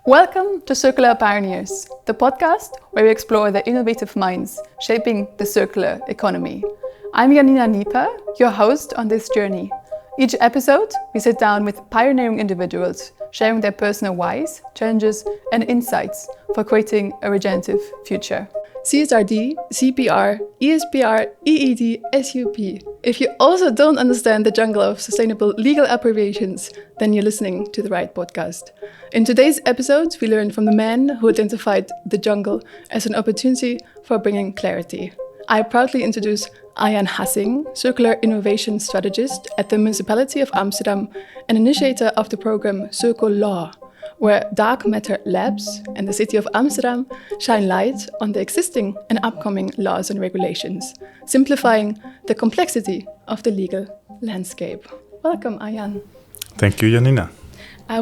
Welcome to CircuLaw Pioneers, the podcast where we explore the innovative minds shaping the circular economy. I'm Janina Nieper, your host on this journey. Each episode, we sit down with pioneering individuals, sharing their personal whys, challenges, and insights for creating a regenerative future. CSRD, CPR, ESPR, EED, SUP. If you also don't understand the jungle of sustainable legal abbreviations, then you're listening to the right podcast. In today's episode, we learn from the man who identified the jungle as an opportunity for bringing clarity. I proudly introduce Arjan Hassing, Circular Innovation Strategist at the Municipality of Amsterdam and initiator of the program CircuLaw, where dark matter labs and the city of Amsterdam shine light on the existing and upcoming laws and regulations, simplifying the complexity of the legal landscape. Welcome, Arjan. Thank you, Janina.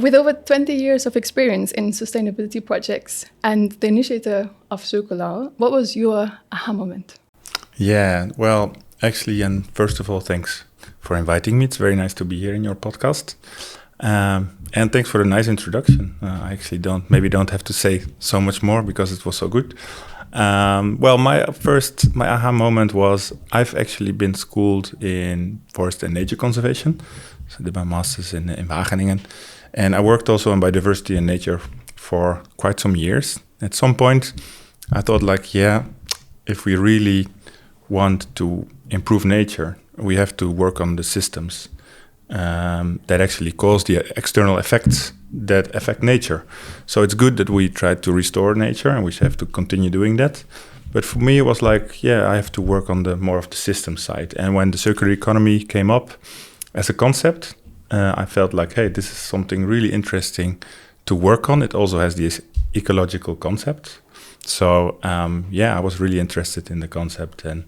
With over 20 years of experience in sustainability projects and the initiator of CircuLaw, what was your aha moment? Yeah, well, actually, and first of all, thanks for inviting me. It's very nice to be here in your podcast. And thanks for the nice introduction. I actually don't have to say so much more because it was so good. Well, my aha moment was I've actually been schooled in forest and nature conservation. So I did my master's in Wageningen. And I worked also on biodiversity and nature for quite some years. At some point, I thought if we really want to improve nature, we have to work on the systems that actually cause the external effects that affect nature. So it's good that we try to restore nature, and we have to continue doing that. But for me, it was I have to work on the more of the system side. And when the circular economy came up as a concept, I felt hey, this is something really interesting to work on. It also has these ecological concepts. So I was really interested in the concept, and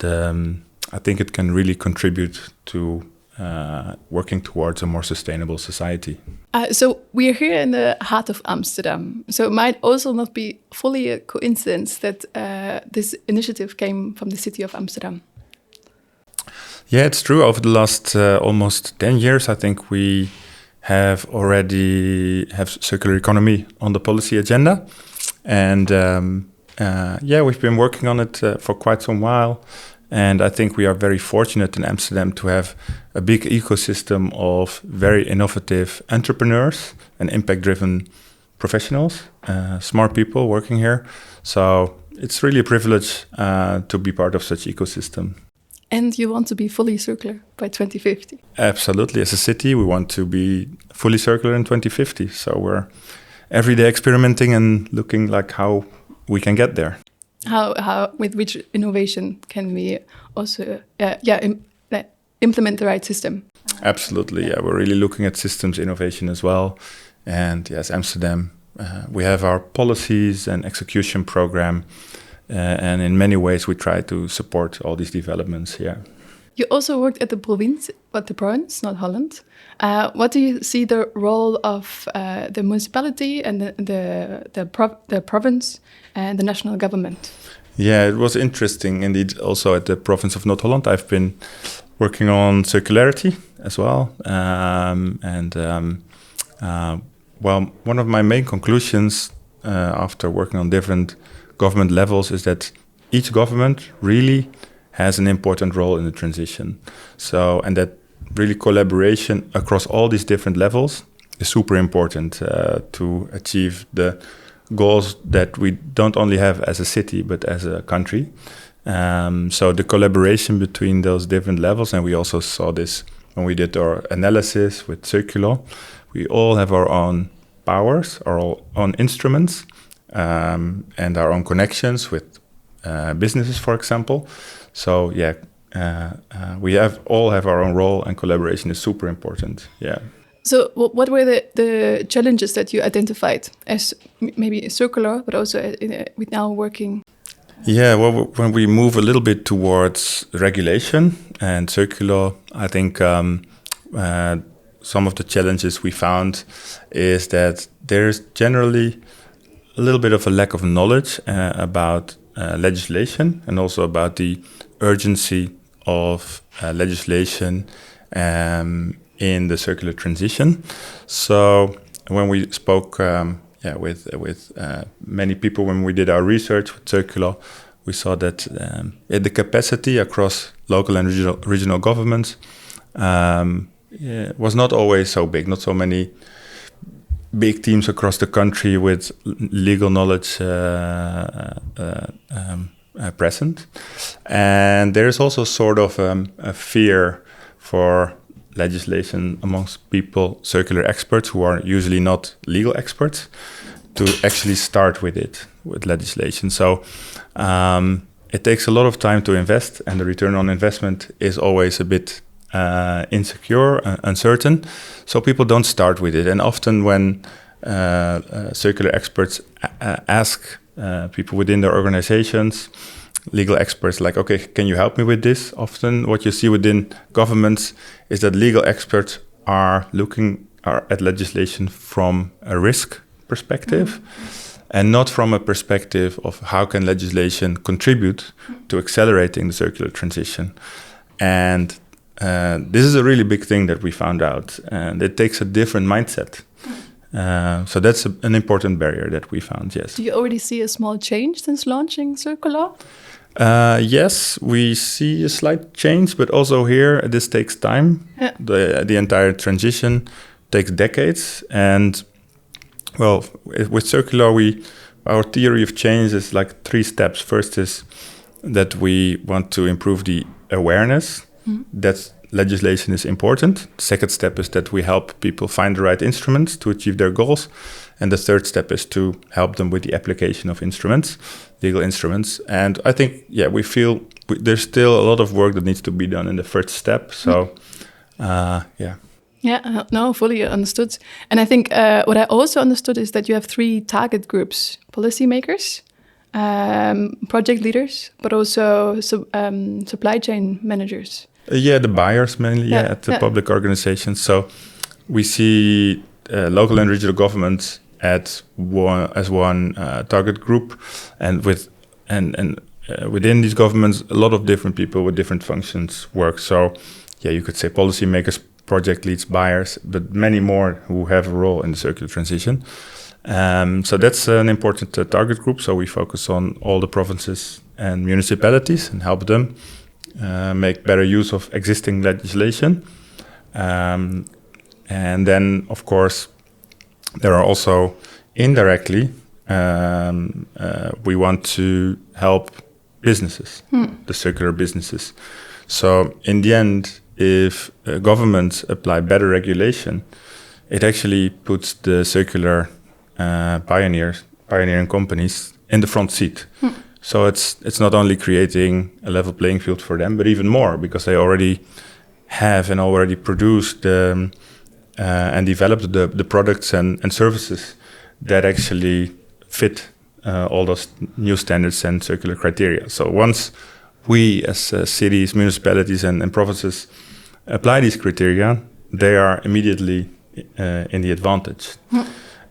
I think it can really contribute to working towards a more sustainable society. So we're here in the heart of Amsterdam. So it might also not be fully a coincidence that this initiative came from the city of Amsterdam. Yeah, it's true. Over the last almost 10 years, I think we have circular economy on the policy agenda. And we've been working on it for quite some while. And I think we are very fortunate in Amsterdam to have a big ecosystem of very innovative entrepreneurs and impact-driven professionals, smart people working here. So it's really a privilege to be part of such ecosystem. And you want to be fully circular by 2050? Absolutely. As a city, we want to be fully circular in 2050. So we're every day experimenting and looking how we can get there. How with which innovation can we also implement the right system? Absolutely, yeah. We're really looking at systems innovation as well. And yes, Amsterdam, we have our policies and execution program. And in many ways, we try to support all these developments here. You also worked at the province, not Holland. What do you see the role of the municipality and the province and the national government? Yeah, it was interesting indeed. Also at the province of North Holland, I've been working on circularity as well. One of my main conclusions after working on different government levels is that each government really has an important role in the transition. So, and that really collaboration across all these different levels is super important to achieve the goals that we don't only have as a city, but as a country. So the collaboration between those different levels, and we also saw this when we did our analysis with CircuLaw, we all have our own powers, our own instruments, and our own connections with businesses, for example. So we all have our own role, and collaboration is super important. Yeah. So what were the challenges that you identified as maybe circular, but also with now working? Yeah, well, when we move a little bit towards regulation and CircuLaw, I think some of the challenges we found is that there's generally a little bit of a lack of knowledge about legislation, and also about the urgency of legislation in the circular transition. So when we spoke many people when we did our research with CircuLaw, we saw that the capacity across local and regional governments was not always so big. Not so many big teams across the country with legal knowledge present. And there is also sort of a fear for legislation amongst people, circular experts who are usually not legal experts, to actually start with legislation. So it takes a lot of time to invest, and the return on investment is always a bit insecure, uncertain. So people don't start with it. And often when circular experts ask people within their organizations, legal experts, like, okay, can you help me with this? Often what you see within governments is that legal experts are looking at legislation from a risk perspective and not from a perspective of how can legislation contribute to accelerating the circular transition. And this is a really big thing that we found out, and it takes a different mindset. So that's an important barrier that we found, yes. Do you already see a small change since launching CircuLaw? Yes, we see a slight change, but also here, this takes time. Yeah. The entire transition takes decades. And, well, with CircuLaw, our theory of change is like 3 steps. First is that we want to improve the awareness that legislation is important. The second step is that we help people find the right instruments to achieve their goals. And the third step is to help them with the application of instruments, legal instruments. And I think, we feel there's still a lot of work that needs to be done in the first step. So, Yeah, no, fully understood. And I think what I also understood is that you have 3 target groups: policymakers, project leaders, but also supply chain managers. The buyers mainly, at the public organizations. So we see local and regional governments as one target group, and within these governments, a lot of different people with different functions work. So, you could say policymakers, project leads, buyers, but many more who have a role in the circular transition. So that's an important target group. So we focus on all the provinces and municipalities and help them make better use of existing legislation. And then, of course, there are also indirectly, we want to help businesses, the circular businesses. So in the end, if governments apply better regulation, it actually puts the circular pioneering companies in the front seat. So it's not only creating a level playing field for them, but even more, because they already have and already produced and developed the products and services that actually fit all those new standards and circular criteria. So once we as cities, municipalities and provinces apply these criteria, they are immediately in the advantage.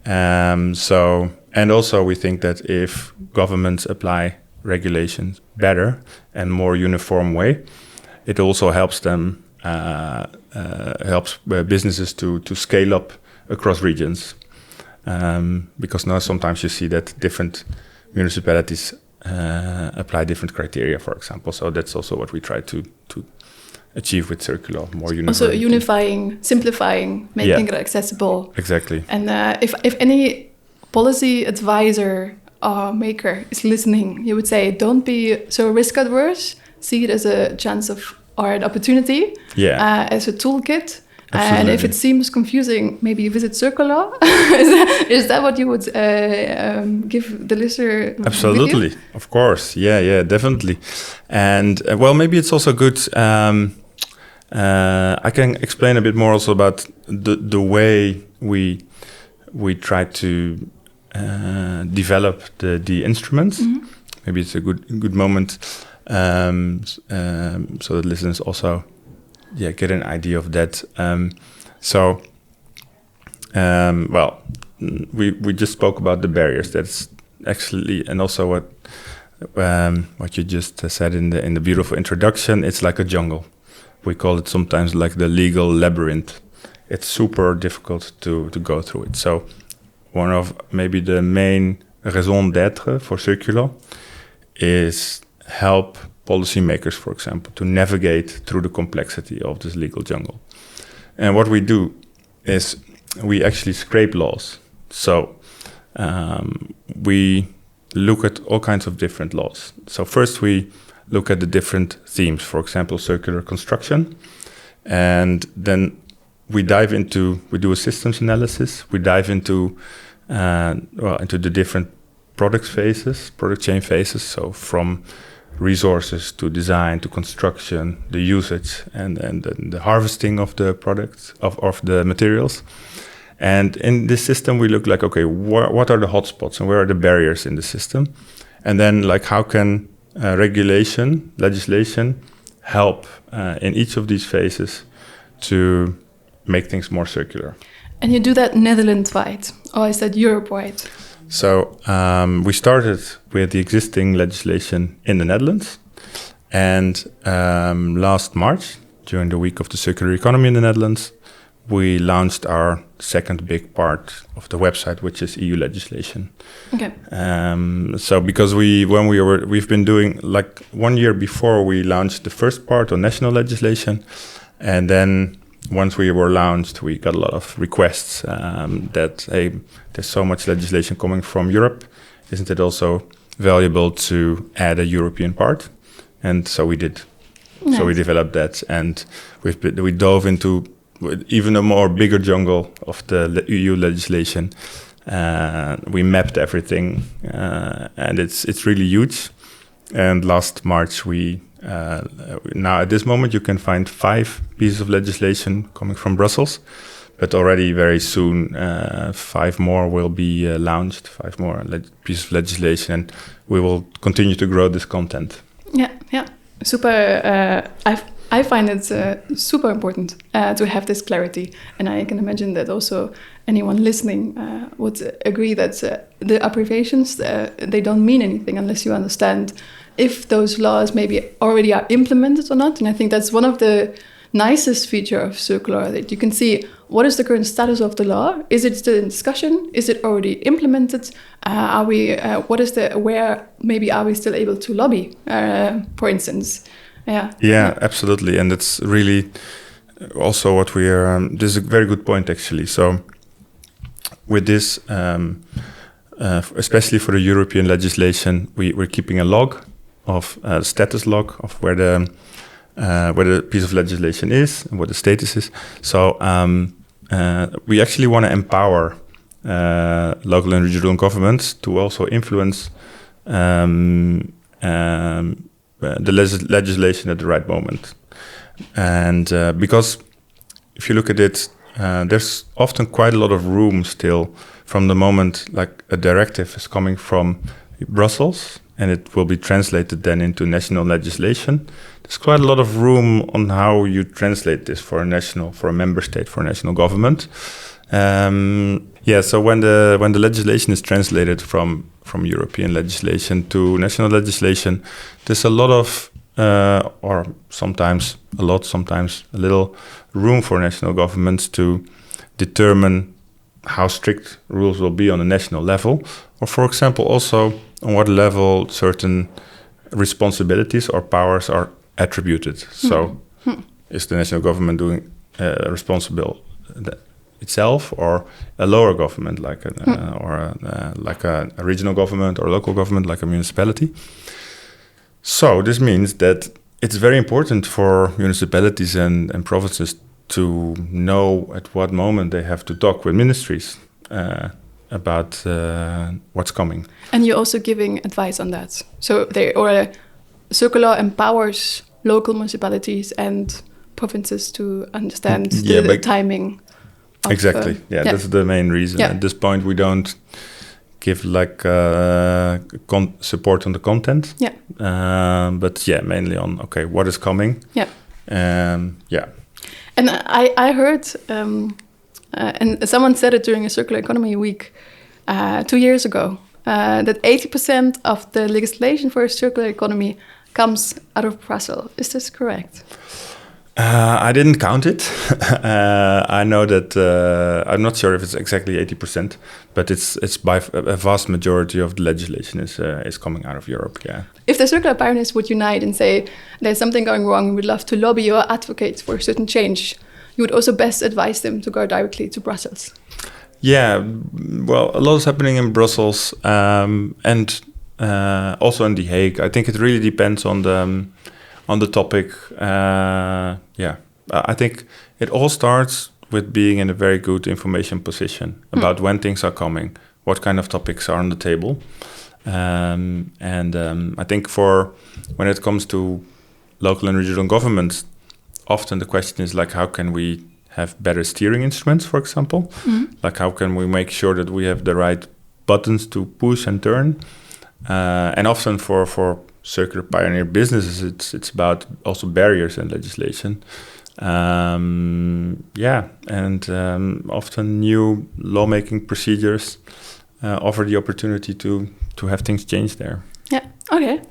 And also we think that if governments apply regulations better and more uniform way, it also helps them, helps businesses to scale up across regions. Because now sometimes you see that different municipalities apply different criteria, for example. So that's also what we try to achieve with CircuLaw, more uniform. Also unifying, simplifying, making it accessible. Exactly. And if any policy advisor or maker is listening, you would say, don't be so risk adverse. See it as a chance or an opportunity, as a toolkit. Absolutely. And if it seems confusing, maybe you visit CircuLaw. Is that what you would give the listener? Absolutely, of course. Yeah, definitely. And well, maybe it's also good. I can explain a bit more also about the way we try to develop the instruments. Maybe it's a good moment so that listeners also get an idea of that. Well, we just spoke about the barriers. That's actually, and also what you just said in the beautiful introduction. It's like a jungle. We call it sometimes like the legal labyrinth. It's super difficult to go through it. So one of maybe the main raison d'être for CircuLaw is help policymakers, for example, to navigate through the complexity of this legal jungle. And what we do is we actually scrape laws. So we look at all kinds of different laws. So first we look at the different themes, for example, circular construction. And then we do a systems analysis. We dive into the different product chain phases. So from resources to design to construction, the usage, and the harvesting of the products, of the materials. And in this system, we look like, okay, what are the hotspots and where are the barriers in the system? And then like how can legislation help in each of these phases to make things more circular. And you do that Netherlands-wide, or is that Europe-wide? So we started with the existing legislation in the Netherlands. And last March, during the week of the circular economy in the Netherlands, we launched our second big part of the website, which is EU legislation. Okay. So because we've been doing, like 1 year before we launched the first part on national legislation, and then once we were launched, we got a lot of requests that, hey, there's so much legislation coming from Europe. Isn't it also valuable to add a European part? And so we did. Nice. So we developed that, and we dove into even a more bigger jungle of the EU legislation. We mapped everything, and it's really huge. And last March, now at this moment you can find 5 pieces of legislation coming from Brussels, but already very soon 5 more will be launched, 5 more pieces of legislation, and we will continue to grow this content. Yeah, super. I find it super important to have this clarity, and I can imagine that also anyone listening would agree that the abbreviations, they don't mean anything unless you understand if those laws maybe already are implemented or not. And I think that's one of the nicest feature of CircuLaw, that you can see what is the current status of the law. Is it still in discussion? Is it already implemented? Where maybe are we still able to lobby, for instance? Yeah, absolutely. And it's really also what we are, this is a very good point actually. So with this, especially for the European legislation, we're keeping a log of status log of where the piece of legislation is and what the status is. So we actually want to empower local and regional governments to also influence the legislation at the right moment. And because if you look at it, there's often quite a lot of room still from the moment like a directive is coming from Brussels and it will be translated then into national legislation. There's quite a lot of room on how you translate this for a member state, for a national government. So when the legislation is translated from European legislation to national legislation, there's a lot of, or sometimes a lot, sometimes a little room for national governments to determine how strict rules will be on a national level, or for example also on what level certain responsibilities or powers are attributed. So is the national government doing responsible itself, or a lower government like a regional government or local government like a municipality? So this means that it's very important for municipalities and provinces to know at what moment they have to talk with ministries about what's coming. And you're also giving advice on that. So CircuLaw empowers local municipalities and provinces to understand the timing. Exactly. That's the main reason. At this point, we don't give like support on the content. But mainly on what is coming. And I heard, and someone said it during a Circular Economy Week 2 years ago, that 80% of the legislation for a circular economy comes out of Brussels. Is this correct? I didn't count it. I know that I'm not sure if it's exactly 80%, but it's by a vast majority of the legislation is coming out of Europe. Yeah. If the circular pioneers would unite and say there's something going wrong, we'd love to lobby or advocate for a certain change, you would also best advise them to go directly to Brussels. Yeah, well, a lot is happening in Brussels and also in The Hague. I think it really depends on the topic. I think it all starts with being in a very good information position about when things are coming, what kind of topics are on the table. I think for when it comes to local and regional governments, often the question is like, how can we have better steering instruments, for example? Like, how can we make sure that we have the right buttons to push and turn? And often for circular pioneer businesses, it's about also barriers and legislation. Often new lawmaking procedures offer the opportunity to have things change there. Yeah. Okay.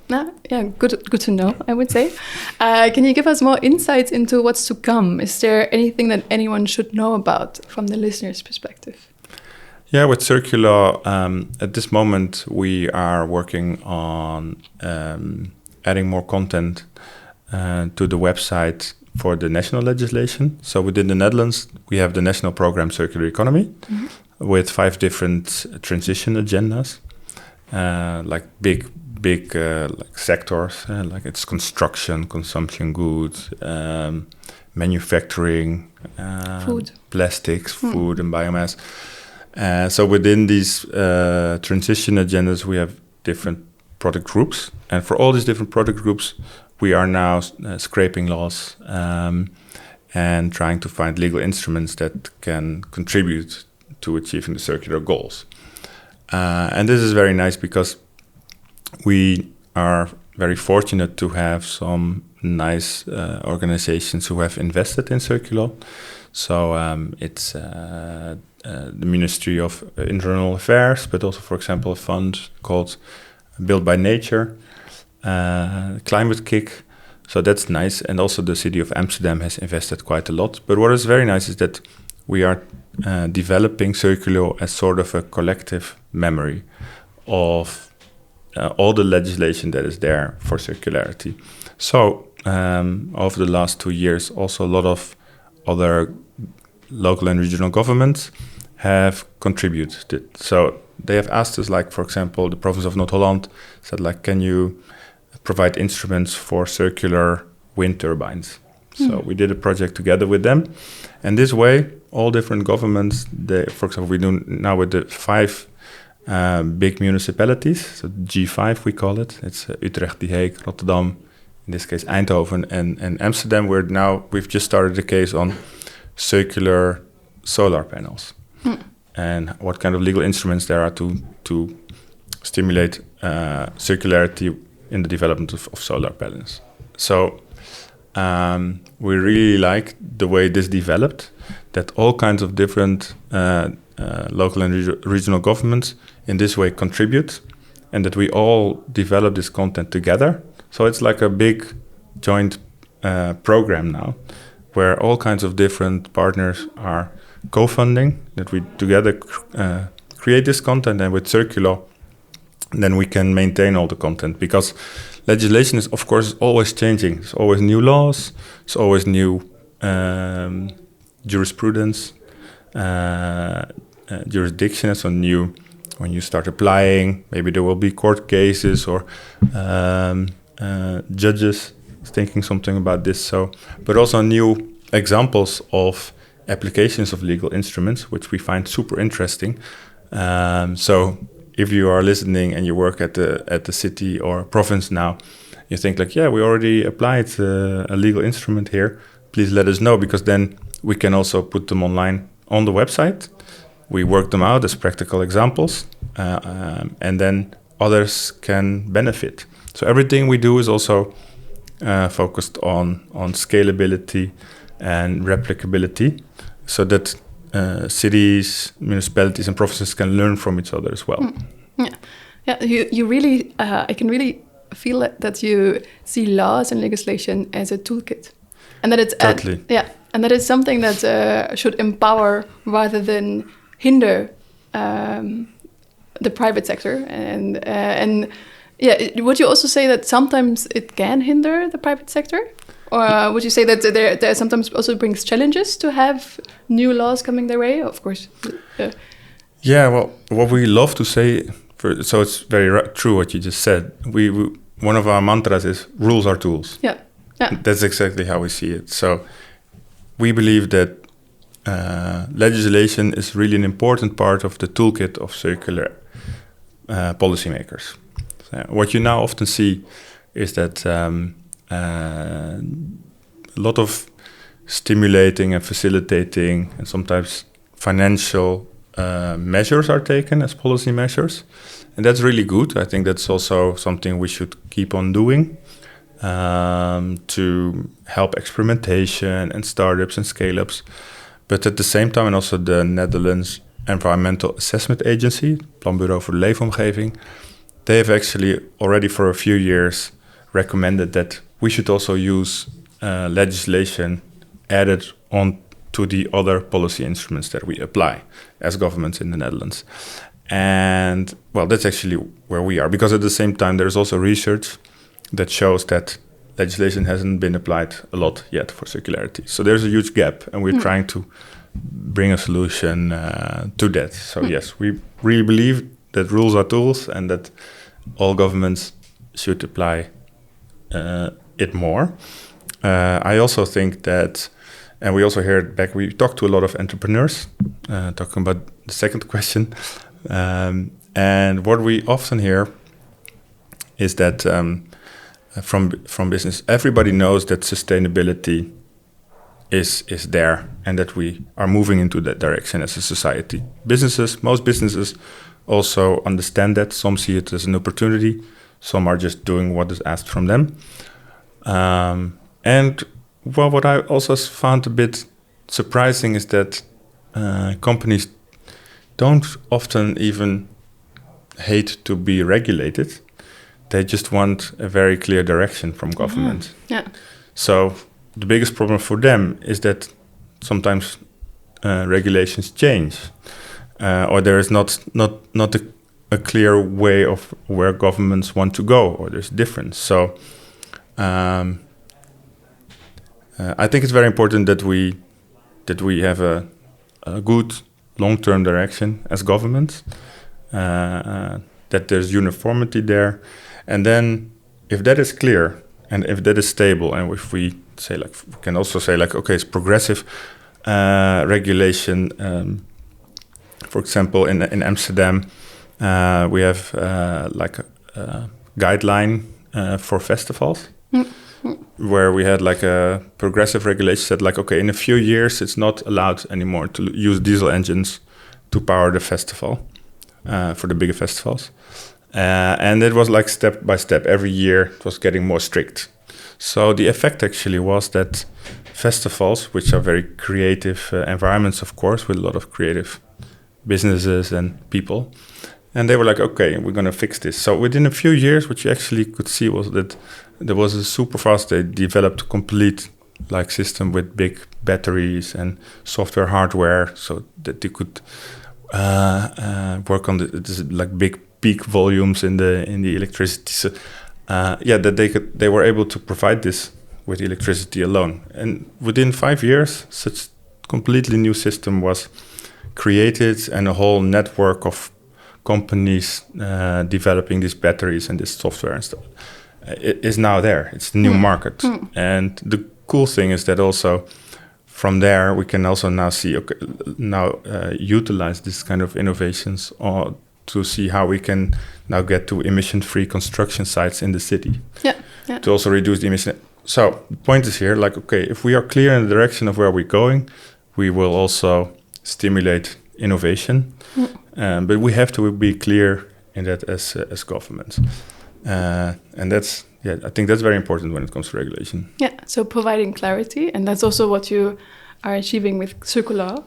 Good to know, I would say. Can you give us more insights into what's to come? Is there anything that anyone should know about from the listener's perspective? Yeah, with CircuLaw, at this moment, we are working on adding more content to the website for the national legislation. So within the Netherlands, we have the national program Circular Economy with 5 different transition agendas, like big like sectors, like it's construction, consumption goods, manufacturing, food, plastics, food and biomass. So within these transition agendas, we have different product groups. And for all these different product groups, we are now scraping laws and trying to find legal instruments that can contribute to achieving the circular goals. And this is very nice because we are very fortunate to have some nice organizations who have invested in CircuLaw. So it's the Ministry of Internal Affairs, but also, for example, a fund called Built by Nature, Climate Kick. So that's nice. And also the city of Amsterdam has invested quite a lot. But what is very nice is that we are developing CircuLaw as sort of a collective memory of all the legislation that is there for circularity. So over the last 2 years, also a lot of other local and regional governments have contributed. So they have asked us, like, for example, the province of Noord-Holland said, like, can you provide instruments for circular wind turbines? So we did a project together with them. And this way, all different governments, for example, we do now with the 5 big municipalities, so G5 we call it. It's Utrecht, The Hague, Rotterdam, in this case Eindhoven and Amsterdam. We've just started a case on circular solar panels and what kind of legal instruments there are to stimulate circularity in the development of solar panels. So we really like the way this developed, that all kinds of different local and regional governments in this way contribute, and that we all develop this content together. So it's like a big joint program now, where all kinds of different partners are co-funding, that we together create this content, and with CircuLaw, then we can maintain all the content, because legislation is, of course, always changing. There's always new laws, there's always new jurisprudence, jurisdiction, so new. When you start applying, maybe there will be court cases or judges thinking something about this. So, but also new examples of applications of legal instruments, which we find super interesting. So, if you are listening and you work at the city or province now, you think like, yeah, we already applied a legal instrument here. Please let us know, because then we can also put them online on the website. We work them out as practical examples, and then others can benefit. So everything we do is also focused on scalability and replicability, so that cities, municipalities, and provinces can learn from each other as well. Yeah. You really, I can really feel that you see laws and legislation as a toolkit. And that it's totally. And that is something that should empower rather than hinder the private sector. And would you also say that sometimes it can hinder the private sector? Or would you say that there sometimes also brings challenges to have new laws coming their way? Of course. Yeah, well, what we love to say, so it's very true what you just said. We one of our mantras is rules are tools. Yeah. That's exactly how we see it. So we believe that legislation is really an important part of the toolkit of circular policymakers. So what you now often see is that a lot of stimulating and facilitating and sometimes financial measures are taken as policy measures. And that's really good. I think that's also something we should keep on doing to help experimentation and startups and scale-ups. But at the same time, and also the Netherlands Environmental Assessment Agency, Planbureau voor de Leefomgeving, they have actually already for a few years recommended that we should also use legislation added on to the other policy instruments that we apply as governments in the Netherlands. And well, that's actually where we are, because at the same time there's also research that shows that legislation hasn't been applied a lot yet for circularity. So there's a huge gap, and we're trying to bring a solution to that. So yes, we really believe that rules are tools and that all governments should apply it more. I also think that, and we also hear it back, we talk to a lot of entrepreneurs, talking about the second question. And what we often hear is that from business, everybody knows that sustainability is there and that we are moving into that direction as a society. Most businesses also understand that. Some see it as an opportunity. Some are just doing what is asked from them. And well, what I also found a bit surprising is that companies don't often even hate to be regulated. They just want a very clear direction from government. Yeah. So the biggest problem for them is that sometimes regulations change, or there is not a clear way of where governments want to go, or there's difference. So I think it's very important that we have a good long-term direction as governments, that there's uniformity there. And then if that is clear and if that is stable, and if we say we can also say okay, it's progressive regulation. For example, in Amsterdam, we have a guideline for festivals, where we had a progressive regulation that okay, in a few years it's not allowed anymore to use diesel engines to power the festival, for the bigger festivals. And it was step by step. Every year it was getting more strict. So the effect actually was that festivals, which are very creative environments, of course, with a lot of creative businesses and people, and they were okay, we're going to fix this. So within a few years, what you actually could see was that there was a super fast, they developed a complete system with big batteries and software, hardware, so that they could work on this big peak volumes in the electricity. So, that they were able to provide this with electricity alone. And within 5 years, such completely new system was created, and a whole network of companies developing these batteries and this software and stuff. It is now there. It's the new market. And the cool thing is that also from there we can also now see utilize this kind of innovations to see how we can now get to emission-free construction sites in the city. To also reduce the emission. So the point is here, okay, if we are clear in the direction of where we're going, we will also stimulate innovation. But we have to be clear in that as governments. And that's, I think that's very important when it comes to regulation. Yeah, so providing clarity, and that's also what you are achieving with CircuLaw.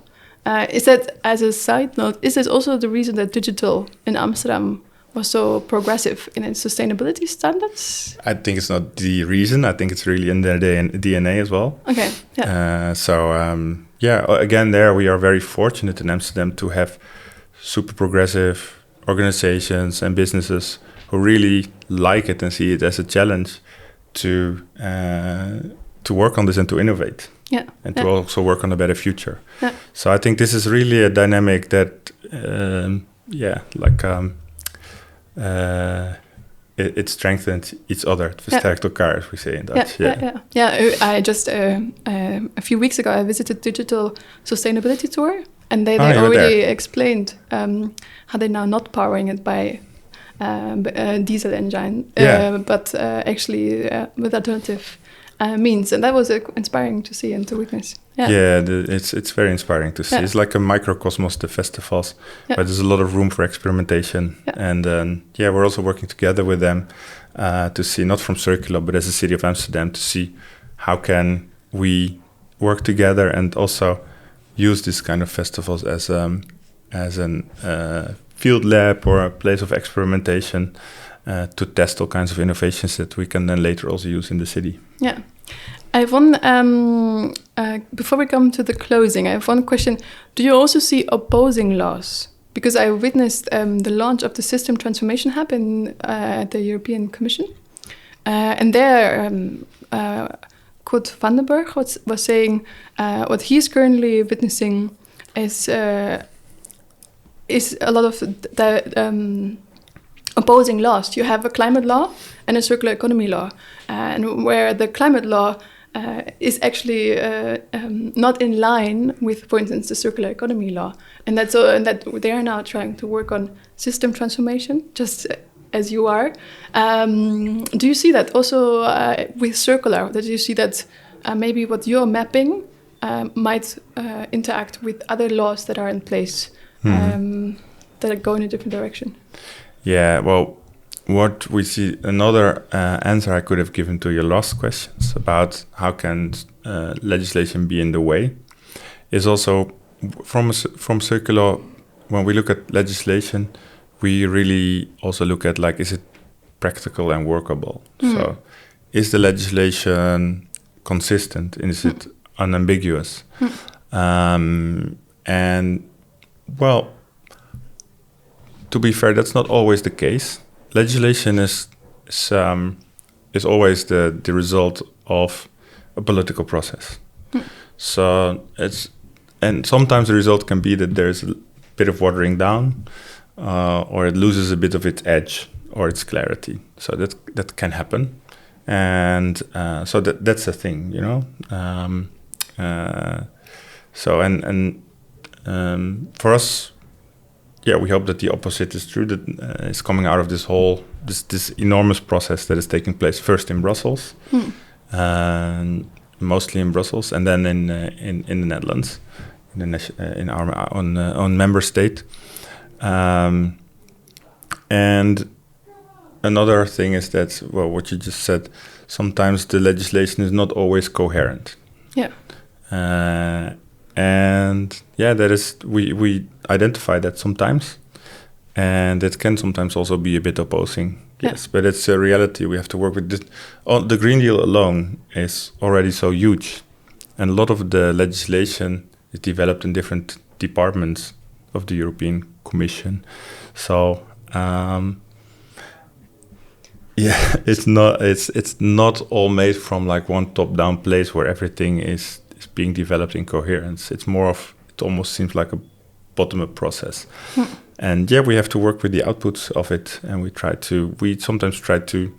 Is that, as a side note, is this also the reason that digital in Amsterdam was so progressive in its sustainability standards? I think it's not the reason. I think it's really in their DNA as well. Okay. Yeah. Again, there we are very fortunate in Amsterdam to have super progressive organizations and businesses who really like it and see it as a challenge to work on this and to innovate. Yeah. And to also work on a better future. Yeah. So I think this is really a dynamic that, it strengthens each other. Het versterkt elkaar, as we say in Dutch. I just a few weeks ago I visited Digital Sustainability Tour, and they already explained how they're now not powering it by diesel engine, but actually with alternative means, and that was inspiring to see and to witness. It's very inspiring to see. It's like a microcosmos, the festivals, but there's a lot of room for experimentation. And we're also working together with them to see, not from CircuLaw, but as a city of Amsterdam, to see how can we work together and also use this kind of festivals as an field lab or a place of experimentation to test all kinds of innovations that we can then later also use in the city. Yeah. I have one, before we come to the closing, I have one question. Do you also see opposing laws? Because I witnessed the launch of the System Transformation Hub at the European Commission. And there, Kurt Vandenberg was saying what he's currently witnessing is a lot of the opposing laws. You have a climate law and a circular economy law, and where the climate law is actually not in line with, for instance, the circular economy law, and that they are now trying to work on system transformation, just as you are. Do you see that also with circular? That you see that maybe what you're mapping might interact with other laws that are in place that go in a different direction? Yeah, well, what we see, another answer I could have given to your last questions about how can legislation be in the way, is also from CircuLaw. When we look at legislation, we really also look at, like, is it practical and workable? So is the legislation consistent? Is it unambiguous? And well, to be fair, that's not always the case. Legislation is always the result of a political process. So and sometimes the result can be that there's a bit of watering down, or it loses a bit of its edge or its clarity. So that can happen, and so that's a thing, you know. For us, we hope that the opposite is true. That is coming out of this enormous process that is taking place first in Brussels, mostly in Brussels, and then in the Netherlands, in our own member state. And another thing is that, well, what you just said, sometimes the legislation is not always coherent. Yeah. That is, we identify that sometimes, and it can sometimes also be a bit opposing. Yes, but it's a reality we have to work with. The Green Deal alone is already so huge, and a lot of the legislation is developed in different departments of the European Commission. So it's not all made from like one top-down place where everything is being developed in coherence. It's more of, it almost seems like a bottom-up process. And we have to work with the outputs of it, and we sometimes try to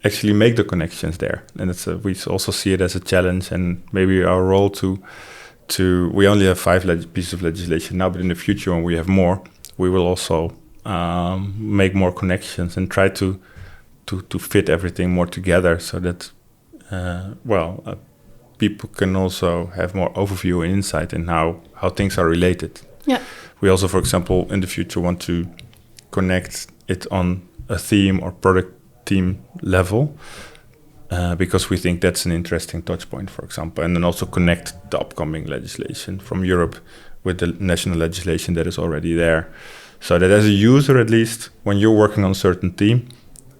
actually make the connections there. And we also see it as a challenge, and maybe our role to we only have 5 pieces of legislation now, but in the future when we have more, we will also make more connections and try to fit everything more together, so that people can also have more overview and insight in how things are related. Yeah. We also, for example, in the future want to connect it on a theme or product team level, because we think that's an interesting touch point, for example, and then also connect the upcoming legislation from Europe with the national legislation that is already there. So that as a user, at least, when you're working on a certain theme,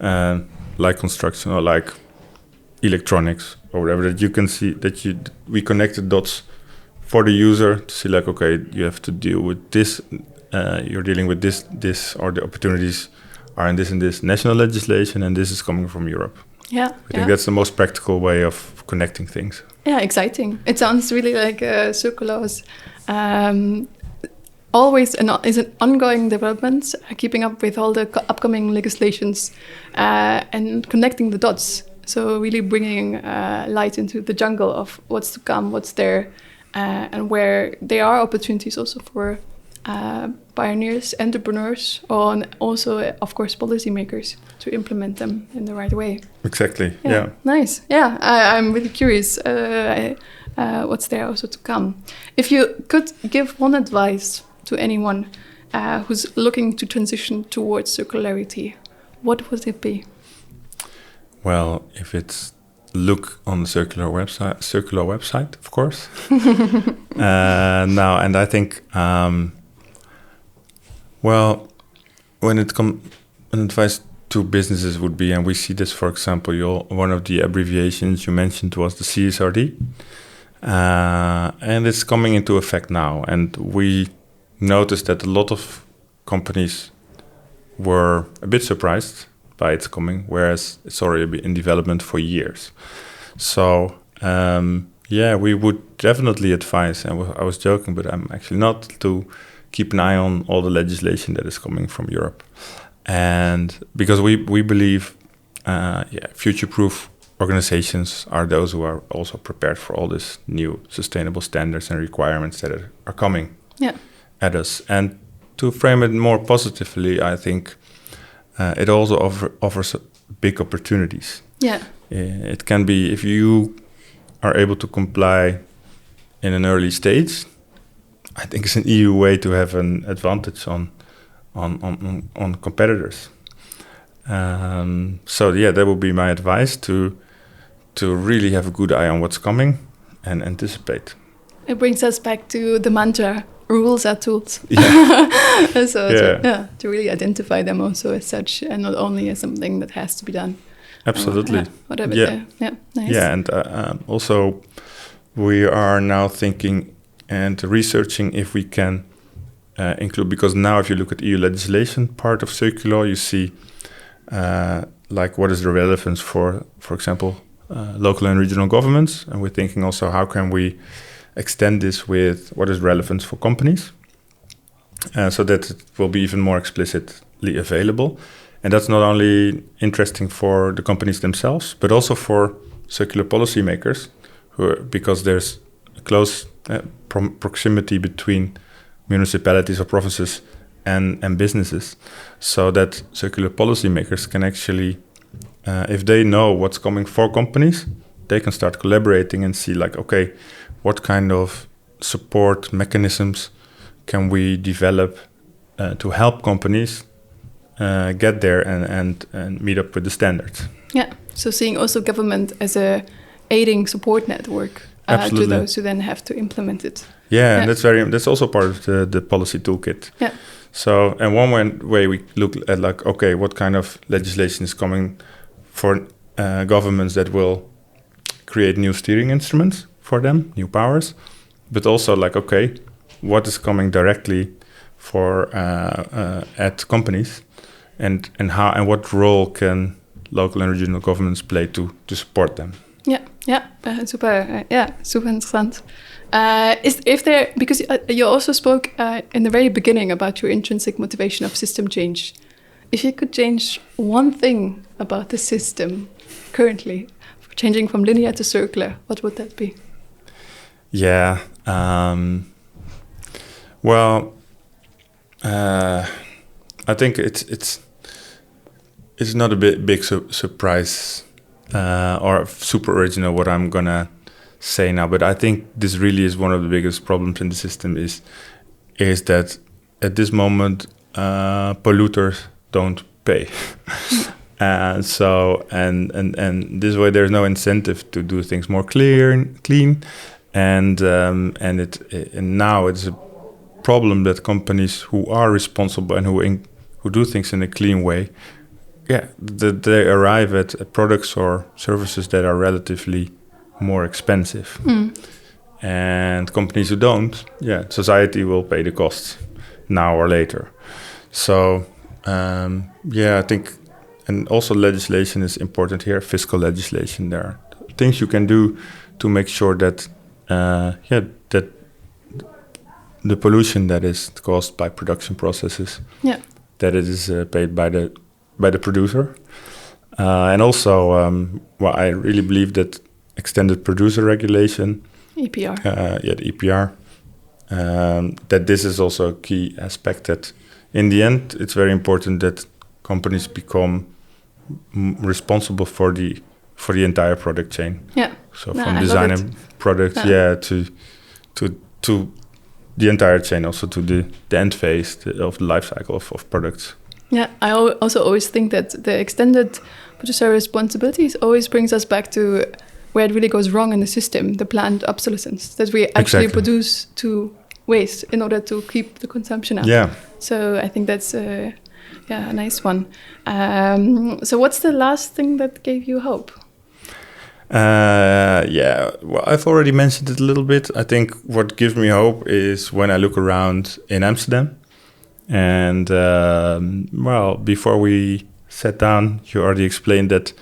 like construction or like electronics or whatever, that you can see that we connect the dots for the user to see like, okay, you have to deal with this, you're dealing with this, or the opportunities are in this and this national legislation, and this is coming from Europe. Yeah, I think that's the most practical way of connecting things. Yeah, exciting. It sounds really like CircuLaw is always is an ongoing development, keeping up with all the upcoming legislations and connecting the dots. So really bringing light into the jungle of what's to come, what's there, and where there are opportunities also for pioneers, entrepreneurs, and also, of course, policymakers to implement them in the right way. Exactly. Yeah. Nice. Yeah, I'm really curious what's there also to come. If you could give one advice to anyone who's looking to transition towards circularity, what would it be? Well, if it's look on the CircuLaw website, of course. And I think, well, when advice to businesses would be, and we see this, for example, one of the abbreviations you mentioned was the CSRD, and it's coming into effect now. And we noticed that a lot of companies were a bit surprised by its coming, whereas it's already in development for years. So, we would definitely advise, and I was joking, but I'm actually not, to keep an eye on all the legislation that is coming from Europe. And because we believe future-proof organizations are those who are also prepared for all these new sustainable standards and requirements that are coming at us. And to frame it more positively, I think it also offers big opportunities. Yeah. It can be, if you are able to comply in an early stage, I think it's an EU way to have an advantage on competitors. That would be my advice, to really have a good eye on what's coming and anticipate. It brings us back to the mantra, rules are tools. To really identify them also as such, and not only as something that has to be done. Absolutely. Nice. Yeah, and also we are now thinking and researching if we can include, because now if you look at EU legislation part of CircuLaw, you see what is the relevance for example, local and regional governments, and we're thinking also how can we extend this with what is relevance for companies, so that it will be even more explicitly available. And that's not only interesting for the companies themselves, but also for circular policymakers, because there's a close proximity between municipalities or provinces and businesses, so that circular policymakers can actually, if they know what's coming for companies, they can start collaborating and see okay, what kind of support mechanisms can we develop to help companies get there and meet up with the standards. Yeah, so seeing also government as a aiding support network to those who then have to implement it. Yeah, and that's also part of the policy toolkit. Yeah. So, and one way we look at okay, what kind of legislation is coming for governments that will create new steering instruments for them, new powers, but also okay, what is coming directly for at companies, and how and what role can local and regional governments play to support them. Super interessant. If there, because you also spoke in the very beginning about your intrinsic motivation of system change. If you could change one thing about the system currently, changing from linear to circular, what would that be? Yeah. I think it's not a big surprise or super original what I'm gonna say now, but I think this really is one of the biggest problems in the system is that at this moment polluters don't pay. And this way there's no incentive to do things more clean, and now it's a problem that companies who are responsible and who do things in a clean way, that they arrive at products or services that are relatively more expensive. And companies who don't, society will pay the costs now or later. So, I think, and also legislation is important here, fiscal legislation. There are things you can do to make sure that, that the pollution that is caused by production processes, that it is paid by the producer. And also, I really believe that extended producer regulation, EPR. The EPR, that this is also a key aspect that in the end, it's very important that companies become responsible for the entire product chain. Yeah. So from designing products, to the entire chain, also to the end phase of the life cycle of products. Yeah, I also always think that the extended producer responsibilities always brings us back to where it really goes wrong in the system, the planned obsolescence, that we actually produce to waste in order to keep the consumption up. Yeah. So I think that's a nice one. So what's the last thing that gave you hope? Well, I've already mentioned it a little bit. I think what gives me hope is when I look around in Amsterdam. And, before we sat down, you already explained that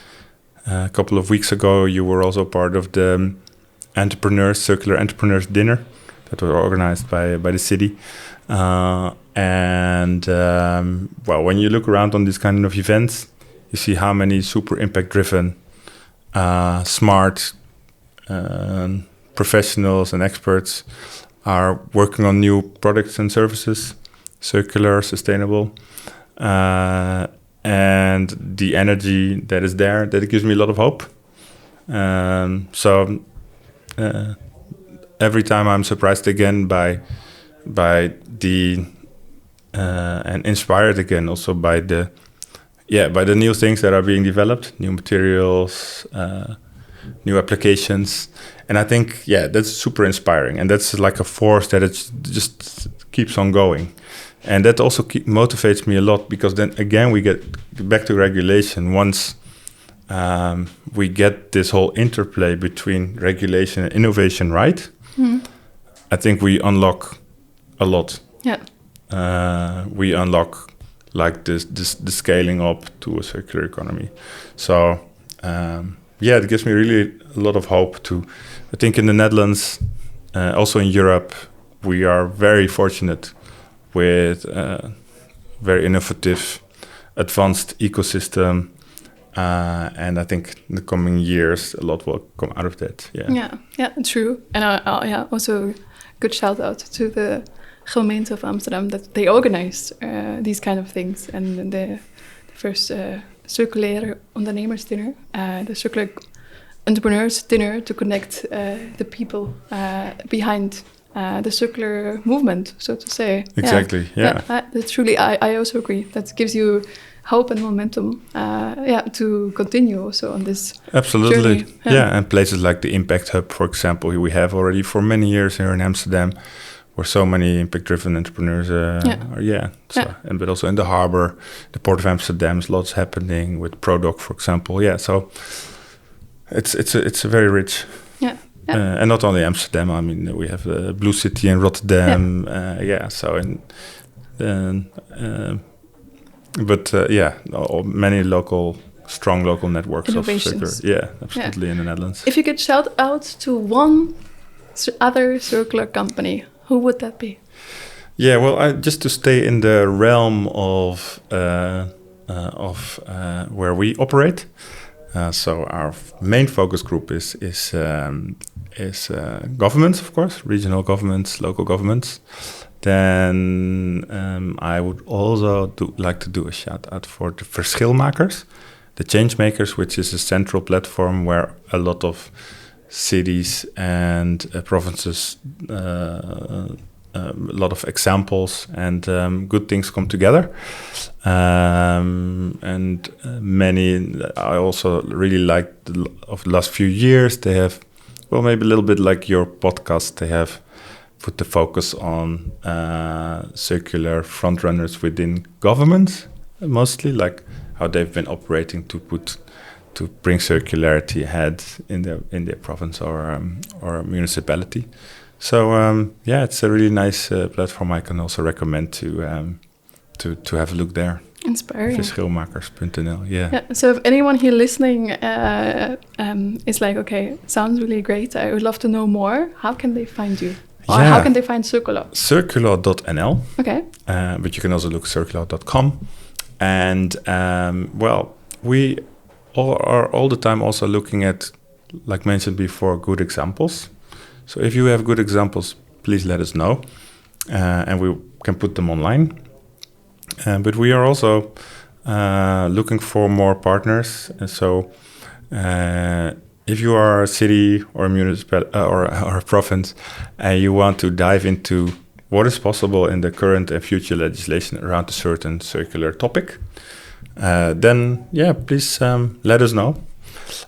a couple of weeks ago, you were also part of the Circular Entrepreneurs Dinner that was organized by the city. When you look around on these kind of events, you see how many super impact-driven, smart professionals and experts are working on new products and services, circular, sustainable, and the energy that is there, that it gives me a lot of hope. Every time I'm surprised again by the and inspired again also by the new things that are being developed, new materials, new applications, and I think that's super inspiring, and that's like a force that it just keeps on going. And that also motivates me a lot, because then again we get back to regulation. Once we get this whole interplay between regulation and innovation right, I think we unlock a lot. Yeah. We unlock like the scaling up to a circular economy. So it gives me really a lot of hope too. I think in the Netherlands, also in Europe, we are very fortunate with very innovative, advanced ecosystem, and I think in the coming years a lot will come out of that. Yeah, true. And also good shout out to the gemeente of Amsterdam that they organized these kind of things, and the first circulaire ondernemers dinner, the circular entrepreneurs dinner, to connect the people behind the circular movement, so to say. Exactly. Yeah. That's truly. I also agree. That gives you hope and momentum. To continue also on this. Absolutely. Journey. And places like the Impact Hub, for example, we have already for many years here in Amsterdam, where so many impact-driven entrepreneurs are. But also in the harbor, the Port of Amsterdam, there's lots happening with Prodoc, for example. So it's a very rich. And not only Amsterdam. I mean, we have Blue City in Rotterdam. Many strong local networks of circular. Absolutely, in the Netherlands. If you could shout out to one other circular company, who would that be? Just to stay in the realm of where we operate. So our main focus group is governments, of course, regional governments, local governments. Then I would also like to do a shout out for the verschilmakers, the change makers, which is a central platform where a lot of cities and provinces, a lot of examples and good things come together. And many, I also really like of the last few years, they have, maybe a little bit like your podcast, they have put the focus on circular frontrunners within government, mostly, like how they've been operating to bring circularity ahead in their province or municipality. So it's a really nice platform. I can also recommend to have a look there. Inspiring. Verschilmakers.nl. Yeah. So if anyone here listening is like, okay, sounds really great, I would love to know more, how can they find you? Or how can they find CircuLaw? CircuLaw.nl. Okay. But you can also look CircuLaw.com. And we are all the time also looking at, like mentioned before, good examples. So if you have good examples, please let us know, and we can put them online. But we are also looking for more partners. And so if you are a city or a municipality or a province and you want to dive into what is possible in the current and future legislation around a certain circular topic, then please let us know.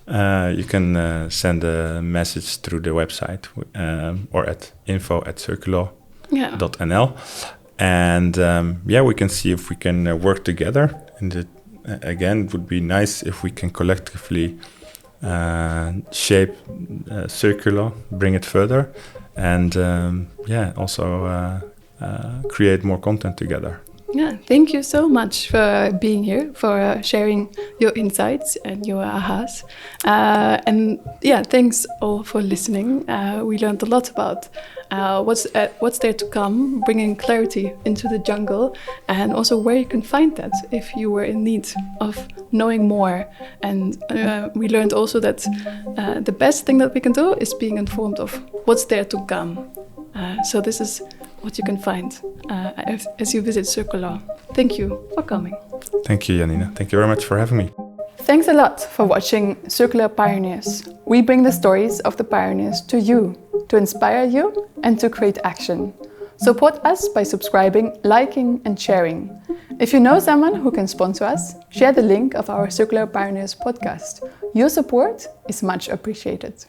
You can send a message through the website or at info@circulaw.nl. And we can see if we can work together. And again, it would be nice if we can collectively shape CircuLaw, bring it further, and also create more content together. Yeah, thank you so much for being here, for sharing your insights and your ahas. Thanks all for listening. We learned a lot about what's there to come, bringing clarity into the jungle, and also where you can find that if you were in need of knowing more. And we learned also that the best thing that we can do is being informed of what's there to come. So this is what you can find as you visit CircuLaw. Thank you for coming. Thank you, Janina. Thank you very much for having me. Thanks a lot for watching Circular Pioneers. We bring the stories of the pioneers to you, to inspire you and to create action. Support us by subscribing, liking and sharing. If you know someone who can sponsor us, share the link of our Circular Pioneers podcast. Your support is much appreciated.